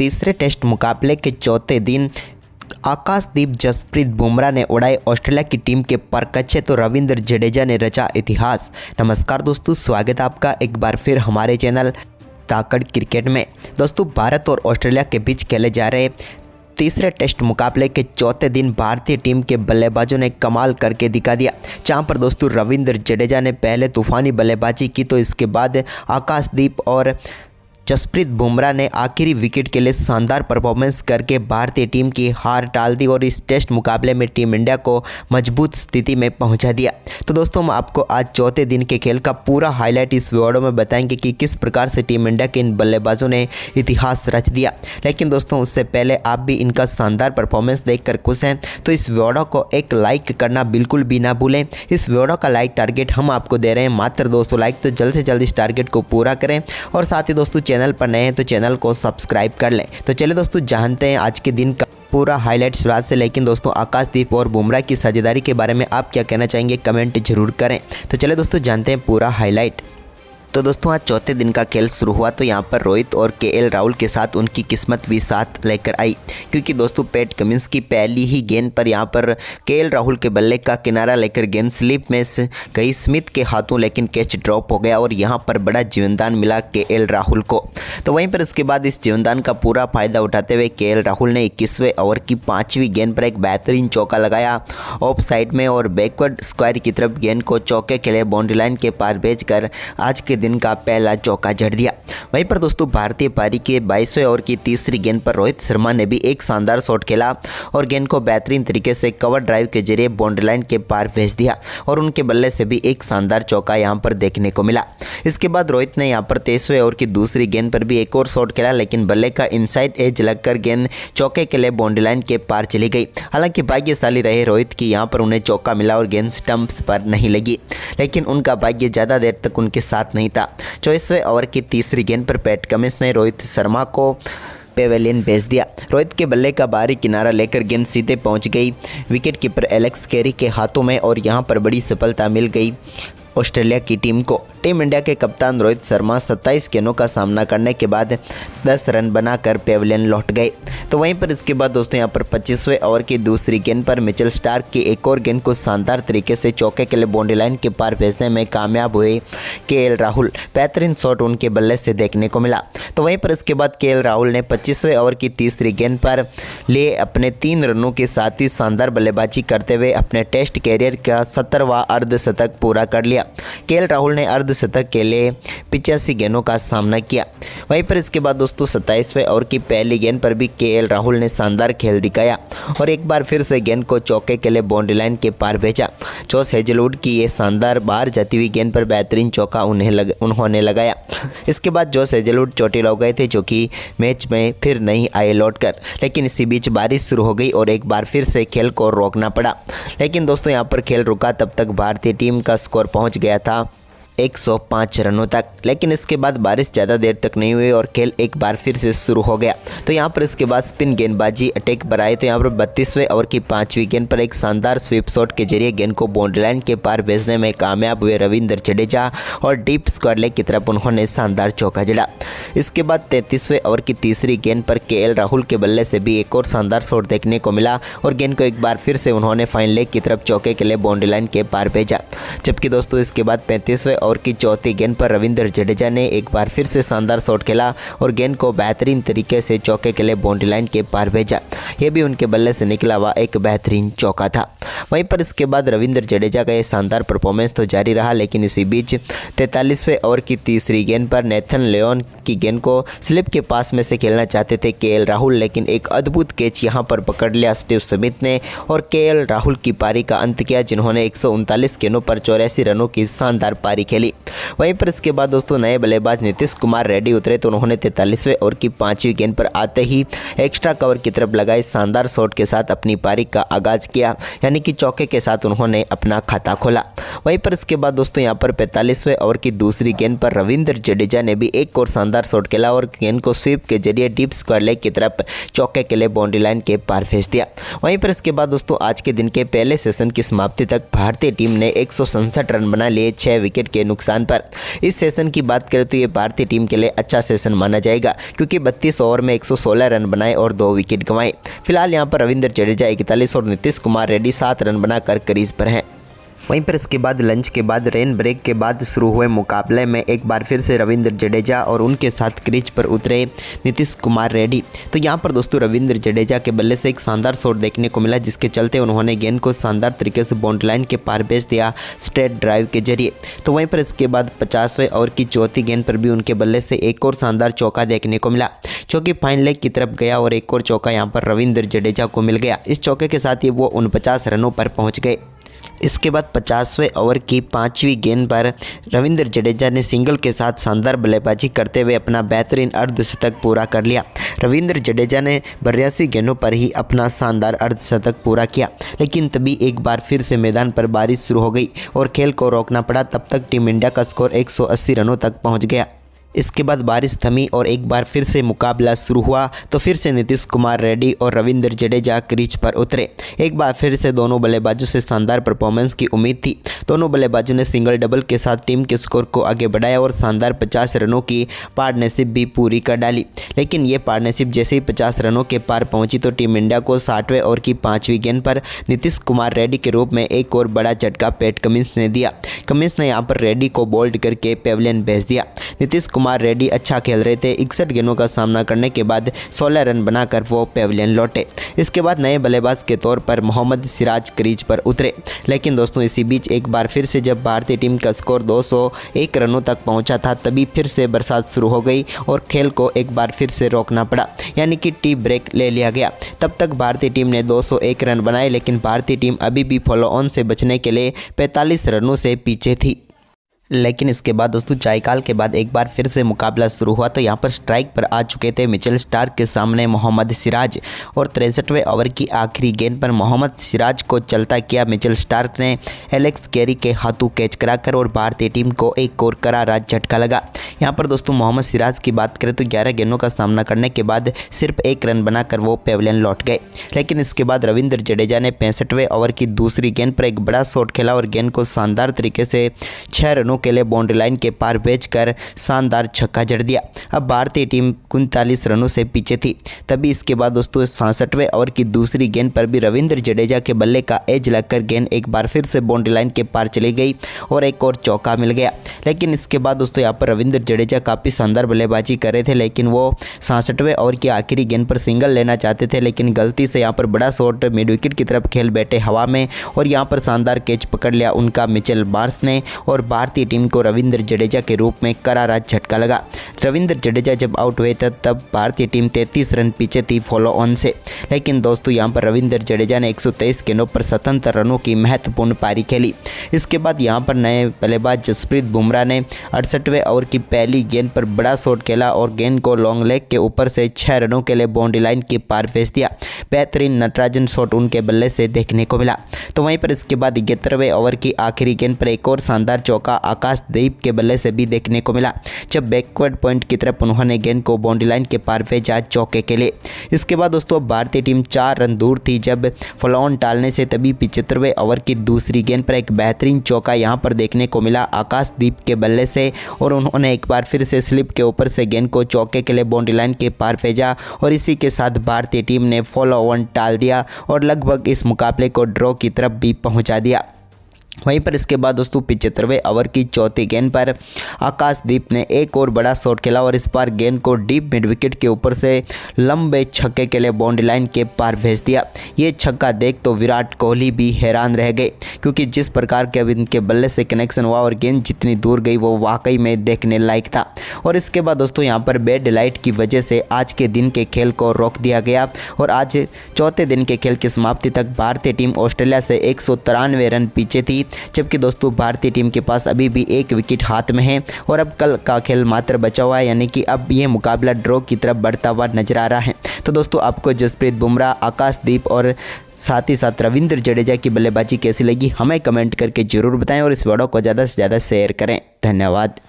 तीसरे टेस्ट मुकाबले के चौथे दिन आकाशदीप जसप्रीत बुमराह ने उड़ाए ऑस्ट्रेलिया की टीम के परकच्चे तो रविंद्र जडेजा ने रचा इतिहास। नमस्कार दोस्तों, स्वागत है आपका एक बार फिर हमारे चैनल ताकड़ क्रिकेट में। दोस्तों, भारत और ऑस्ट्रेलिया के बीच खेले जा रहे तीसरे टेस्ट मुकाबले के चौथे दिन भारतीय टीम के बल्लेबाजों ने कमाल करके दिखा दिया। जहां पर दोस्तों रविंद्र जडेजा ने पहले तूफानी बल्लेबाजी की तो इसके बाद आकाशदीप और जसप्रीत बुमराह ने आखिरी विकेट के लिए शानदार परफॉर्मेंस करके भारतीय टीम की हार टाल दी और इस टेस्ट मुकाबले में टीम इंडिया को मजबूत स्थिति में पहुंचा दिया। तो दोस्तों, हम आपको आज चौथे दिन के खेल का पूरा हाईलाइट इस वीडियो में बताएंगे कि किस प्रकार से टीम इंडिया के इन बल्लेबाजों ने इतिहास रच दिया। लेकिन दोस्तों, उससे पहले आप भी इनका शानदार परफॉर्मेंस देखकर खुश हैं तो इस वीडियो को एक लाइक करना बिल्कुल भी ना भूलें। इस वीडियो का लाइक टारगेट हम आपको दे रहे हैं मात्र 200 लाइक, तो जल्द से जल्द इस टारगेट को पूरा करें और साथ ही दोस्तों चैनल पर नए हैं तो चैनल को सब्सक्राइब कर लें। तो चलिए दोस्तों, जानते हैं आज के दिन का पूरा हाईलाइट शुरुआत से। लेकिन दोस्तों, आकाशदीप और बुमराह की साझेदारी के बारे में आप क्या कहना चाहेंगे, कमेंट जरूर करें। तो चलिए दोस्तों, जानते हैं पूरा हाईलाइट। तो दोस्तों, आज चौथे दिन का खेल शुरू हुआ तो यहाँ पर रोहित और केएल राहुल के साथ उनकी किस्मत भी साथ लेकर आई, क्योंकि दोस्तों पैट कमिंस की पहली ही गेंद पर यहाँ पर केएल राहुल के बल्ले का किनारा लेकर गेंद स्लिप में गई स्मिथ के हाथों, लेकिन कैच ड्रॉप हो गया और यहाँ पर बड़ा जीवनदान मिला केएल राहुल को। तो वहीं पर इसके बाद इस जीवनदान का पूरा फायदा उठाते हुए केएल राहुल ने 21वें ओवर की 5वीं गेंद पर एक बेहतरीन चौका लगाया ऑफ साइड में और बैकवर्ड स्क्वायर की तरफ गेंद को चौके के लिए बाउंड्री लाइन के पार भेजकर आज के दिन का पहला चौका जड़ दिया। वहीं पर दोस्तों, भारतीय पारी के 22वें ओवर की तीसरी गेंद पर रोहित शर्मा ने भी एक शानदार शॉट खेला और गेंद को बेहतरीन तरीके से कवर ड्राइव के जरिए बाउंड्री लाइन के पार भेज दिया और उनके बल्ले से भी एक शानदार चौका यहां पर देखने को मिला। इसके बाद रोहित ने यहां पर 23वें ओवर की दूसरी गेंद पर भी एक और शॉट खेला, लेकिन बल्ले का इनसाइड एज लगकर गेंद चौके के लिए बाउंड्री लाइन के पार चली गई। हालांकि भाग्यशाली रहे रोहित की यहां पर उन्हें चौका मिला और गेंद स्टंप्स पर नहीं लगी, लेकिन उनका भाग्य ज़्यादा देर तक उनके साथ नहीं था। 24वें ओवर की तीसरी गेंद पर पैट कमिंस ने रोहित शर्मा को पेवेलियन भेज दिया। रोहित के बल्ले का बाहरी किनारा लेकर गेंद सीधे पहुंच गई विकेट कीपर एलेक्स कैरी के हाथों में और यहां पर बड़ी सफलता मिल गई ऑस्ट्रेलिया की टीम को। टीम इंडिया के कप्तान रोहित शर्मा 27 गेंदों का सामना करने के बाद 10 रन बनाकर पेवेलियन लौट गए। तो वहीं पर इसके बाद दोस्तों यहाँ पर 25वें ओवर की दूसरी गेंद पर मिचेल स्टार्क की एक और गेंद को शानदार तरीके से चौके के लिए बाउंड्री लाइन के पार भेजने में कामयाब हुए केएल राहुल। बेहतरीन शॉट उनके बल्ले से देखने को मिला। तो वहीं पर इसके बाद केएल राहुल ने 25वें ओवर की तीसरी गेंद पर लिए अपने 3 रनों के साथ ही शानदार बल्लेबाजी करते हुए अपने टेस्ट कैरियर का 17वां अर्धशतक पूरा कर लिया। केएल राहुल ने अर्धशतक के लिए 85 गेंदों का सामना किया। वहीं पर इसके बाद दोस्तों 27वें ओवर की पहली गेंद पर भी केएल राहुल ने शानदार खेल दिखाया और एक बार फिर से गेंद को चौके के लिए बाउंड्री लाइन के पार भेजा। जोश हेजलवुड की ये शानदार बाहर जाती हुई गेंद पर बेहतरीन चौका उन्होंने लगाया। इसके बाद जोश हेजलवुड चोटिल हो गए थे, जो कि मैच में फिर नहीं आए लौटकर, लेकिन इसी बीच बारिश शुरू हो गई और एक बार फिर से खेल को रोकना पड़ा। लेकिन दोस्तों यहाँ पर खेल रुका तब तक भारतीय टीम का स्कोर पहुँच गया था 105 रनों तक, लेकिन इसके बाद बारिश ज़्यादा देर तक नहीं हुई और खेल एक बार फिर से शुरू हो गया। तो यहाँ पर इसके बाद स्पिन गेंदबाजी अटैक पर आए तो यहाँ पर 32वें ओवर की 5वीं गेंद पर एक शानदार स्वीप शॉट के जरिए गेंद को बाउंड्री लाइन के पार भेजने में कामयाब हुए रविंद्र जडेजा और डीप स्क्वायर लेग की तरफ उन्होंने शानदार चौका जड़ा। इसके बाद 33वें ओवर की तीसरी गेंद पर केएल राहुल के बल्ले से भी एक और शानदार शॉट देखने को मिला और गेंद को एक बार फिर से उन्होंने फाइन लेग की तरफ चौके के लिए बाउंड्री लाइन के पार भेजा। जबकि दोस्तों इसके बाद 35वें ओवर की चौथी गेंद पर रविंद्र जडेजा ने एक बार फिर से शानदार शॉट खेला और गेंद को बेहतरीन तरीके से चौके के लिए बाउंड्री लाइन के पार भेजा। यह भी उनके बल्ले से निकला हुआ एक बेहतरीन चौका था। वहीं पर इसके बाद रविंद्र जडेजा का यह शानदार परफॉर्मेंस तो जारी रहा, लेकिन इसी बीच 43वें ओवर की तीसरी गेंद पर नेथन लियोन की गेंद को स्लिप के पास में से खेलना चाहते थे केएल राहुल, लेकिन एक अद्भुत कैच यहां पर पकड़ लिया स्टीव स्मिथ ने और केएल राहुल की पारी का अंत किया, जिन्होंने 139 गेंदों पर 84 रनों की शानदार पारी खेली। वहीं पर इसके बाद दोस्तों नए बल्लेबाज नीतीश कुमार रेड्डी उतरे तो उन्होंने 43वें ओवर की 5वीं गेंद पर आते ही एक्स्ट्रा कवर की तरफ लगाए शानदार शॉट के साथ अपनी पारी का आगाज किया, यानी कि चौके के साथ उन्होंने अपना खाता खोला। वहीं पर इसके बाद दोस्तों यहाँ पर 45वें ओवर की दूसरी गेंद पर रविंद्र जडेजा ने भी एक और शानदार शानदार शॉट खेला और गेंद को स्वीप के जरिए डीप स्क्वायर लेग की तरफ चौके के लिए बाउंड्री लाइन के पार भेज दिया। वहीं पर इसके बाद दोस्तों आज के दिन के पहले सेशन की समाप्ति तक भारतीय टीम ने 167 रन बना लिए 6 विकेट के नुकसान पर। इस सेशन की बात करें तो ये भारतीय टीम के लिए अच्छा सेशन माना जाएगा, क्योंकि 32 ओवर में 116 रन बनाए और 2 विकेट गंवाए। फिलहाल यहाँ पर रविंद्र जडेजा 41 और नीतीश कुमार रेड्डी 7 रन बनाकर क्रीज पर हैं। वहीं पर इसके बाद लंच के बाद रेन ब्रेक के बाद शुरू हुए मुकाबले में एक बार फिर से रविंद्र जडेजा और उनके साथ क्रीज पर उतरे नीतीश कुमार रेड्डी। तो यहाँ पर दोस्तों रविंद्र जडेजा के बल्ले से एक शानदार शॉट देखने को मिला, जिसके चलते उन्होंने गेंद को शानदार तरीके से बाउंड्री लाइन के पार भेज दिया स्ट्रेट ड्राइव के जरिए। तो वहीं पर इसके बाद 50वें ओवर की चौथी गेंद पर भी उनके बल्ले से एक और शानदार चौका देखने को मिला, जो कि फाइन लेग की तरफ गया और एक और चौका यहाँ पर रविंद्र जडेजा को मिल गया। इस चौके के साथ ही वो 49 रनों पर पहुँच गए। इसके बाद 50वें ओवर की 5वीं गेंद पर रविंद्र जडेजा ने सिंगल के साथ शानदार बल्लेबाजी करते हुए अपना बेहतरीन अर्धशतक पूरा कर लिया। रविंद्र जडेजा ने 82 गेंदों पर ही अपना शानदार अर्धशतक पूरा किया, लेकिन तभी एक बार फिर से मैदान पर बारिश शुरू हो गई और खेल को रोकना पड़ा। तब तक टीम इंडिया का स्कोर 180 रनों तक पहुँच गया। इसके बाद बारिश थमी और एक बार फिर से मुकाबला शुरू हुआ, तो फिर से नीतीश कुमार रेड्डी और रविंद्र जडेजा क्रीज पर उतरे। एक बार फिर से दोनों बल्लेबाजों से शानदार परफॉर्मेंस की उम्मीद थी। दोनों बल्लेबाजों ने सिंगल डबल के साथ टीम के स्कोर को आगे बढ़ाया और शानदार 50 रनों की पार्टनरशिप भी पूरी कर डाली। लेकिन ये पार्टनरशिप जैसे ही 50 रनों के पार पहुंची तो टीम इंडिया को 60वें ओवर की 5वीं गेंद पर नीतीश कुमार रेड्डी के रूप में एक और बड़ा झटका पैट कमिंस ने दिया। कमिंस ने यहाँ पर रेड्डी को बोल्ड करके पेविलियन भेज दिया। नीतीश कुमार रेड्डी अच्छा खेल रहे थे। 61 गेंदों का सामना करने के बाद 16 रन बनाकर वो पेविलियन लौटे। इसके बाद नए बल्लेबाज के तौर पर मोहम्मद सिराज क्रीज पर उतरे। लेकिन दोस्तों इसी बीच एक बार फिर से जब भारतीय टीम का स्कोर 201 रनों तक पहुंचा था, तभी फिर से बरसात शुरू हो गई और खेल को एक बार फिर से रोकना पड़ा, यानी कि टी ब्रेक ले लिया गया। तब तक भारतीय टीम ने 201 रन बनाए, लेकिन भारतीय टीम अभी भी फॉलो ऑन से बचने के लिए 45 रनों से पीछे थी। लेकिन इसके बाद दोस्तों चायकाल के बाद एक बार फिर से मुकाबला शुरू हुआ, तो यहाँ पर स्ट्राइक पर आ चुके थे मिचेल स्टार्क के सामने मोहम्मद सिराज और 63वें ओवर की आखिरी गेंद पर मोहम्मद सिराज को चलता किया मिचेल स्टार्क ने एलेक्स कैरी के हाथों कैच कराकर और भारतीय टीम को एक और करारा झटका लगा। यहाँ पर दोस्तों मोहम्मद सिराज की बात करें तो 11 गेंदों का सामना करने के बाद सिर्फ 1 रन बनाकर वो पेविलियन लौट गए। लेकिन इसके बाद रविंद्र जडेजा ने 65वें ओवर की दूसरी गेंद पर एक बड़ा शॉट खेला और गेंद को शानदार तरीके से 6 रनों के लिए बाउंड्री लाइन के पार भेजकर शानदार छक्का जड़ दिया। अब भारतीय टीम 39 रनों से पीछे थी। तभी इसके बाद दोस्तों 66वें ओवर की दूसरी गेंद पर भी रविंद्र जडेजा के बल्ले का एज लगकर गेंद एक बार फिर से बाउंड्री लाइन के पार चली गई और एक और चौका मिल गया। लेकिन इसके बाद दोस्तों यहाँ पर रविंद्र जडेजा काफ़ी शानदार बल्लेबाजी कर रहे थे, लेकिन वो 66वें ओवर की आखिरी गेंद पर सिंगल लेना चाहते थे, लेकिन गलती से यहाँ पर बड़ा शॉट मिड विकेट की तरफ खेल बैठे हवा में और यहाँ पर शानदार कैच पकड़ लिया उनका मिचेल बार्न्स ने और भारतीय टीम को रविंद्र जडेजा के रूप में करारा झटका लगा। रविंद्र जडेजा जब आउट हुए थे तब भारतीय टीम 33 रन पीछे थी फॉलो ऑन से। लेकिन दोस्तों यहाँ पर रविंद्र जडेजा ने 123 गेंदों पर 77 रनों की महत्वपूर्ण पारी खेली। इसके बाद यहाँ पर नए बल्लेबाज जसप्रीत बुमराह ने 68वें ओवर की पहली गेंद पर बड़ा शॉट खेला और गेंद को लॉन्ग लेग के ऊपर से 6 रनों के लिए बाउंड्री लाइन के पार भेज दिया। बेहतरीन नटराजन शॉट उनके बल्ले से देखने को मिला। तो वहीं पर इसके बाद 71वें ओवर की आखिरी गेंद पर एक और शानदार चौका आकाशदीप के बल्ले से भी देखने को मिला, जब बैकवर्ड पॉइंट की तरफ उन्होंने गेंद को बाउंड्री लाइन के पार भेजा चौके के लिए। इसके बाद दोस्तों भारतीय टीम 4 रन दूर थी जब फॉलो ऑन टालने से तभी 75वें ओवर की दूसरी गेंद पर एक बेहतरीन चौका यहां पर देखने को मिला आकाशदीप के बल्ले से और उन्होंने एक बार फिर से स्लिप के ऊपर से गेंद को चौके के लिए बाउंड्री लाइन के पार भेजा और इसी के साथ भारतीय टीम ने फॉलो ऑन टाल दिया और लगभग इस मुकाबले को ड्रॉ की तरफ भी पहुंचा दिया। वहीं पर इसके बाद दोस्तों 75वें ओवर की चौथी गेंद पर आकाशदीप ने एक और बड़ा शॉट खेला और इस बार गेंद को डीप मिड विकेट के ऊपर से लंबे छक्के के लिए बाउंड्री लाइन के पार भेज दिया। ये छक्का देख तो विराट कोहली भी हैरान रह गए, क्योंकि जिस प्रकार के अब इनके बल्ले से कनेक्शन हुआ और गेंद जितनी दूर गई वो वाकई में देखने लायक था। और इसके बाद दोस्तों यहाँ पर बैड लाइट की वजह से आज के दिन के खेल को रोक दिया गया और आज चौथे दिन के खेल की समाप्ति तक भारतीय टीम ऑस्ट्रेलिया से 193 रन पीछे थी, जबकि दोस्तों भारतीय टीम के पास अभी भी 1 विकेट हाथ में है और अब कल का खेल मात्र बचा हुआ है, यानी कि अब ये मुकाबला ड्रॉ की तरफ बढ़ता हुआ नजर आ रहा है। तो दोस्तों आपको जसप्रीत बुमराह, आकाशदीप और साथ ही साथ रविंद्र जडेजा की बल्लेबाजी कैसी लगी हमें कमेंट करके ज़रूर बताएं और इस वीडियो को ज़्यादा से ज़्यादा शेयर करें। धन्यवाद।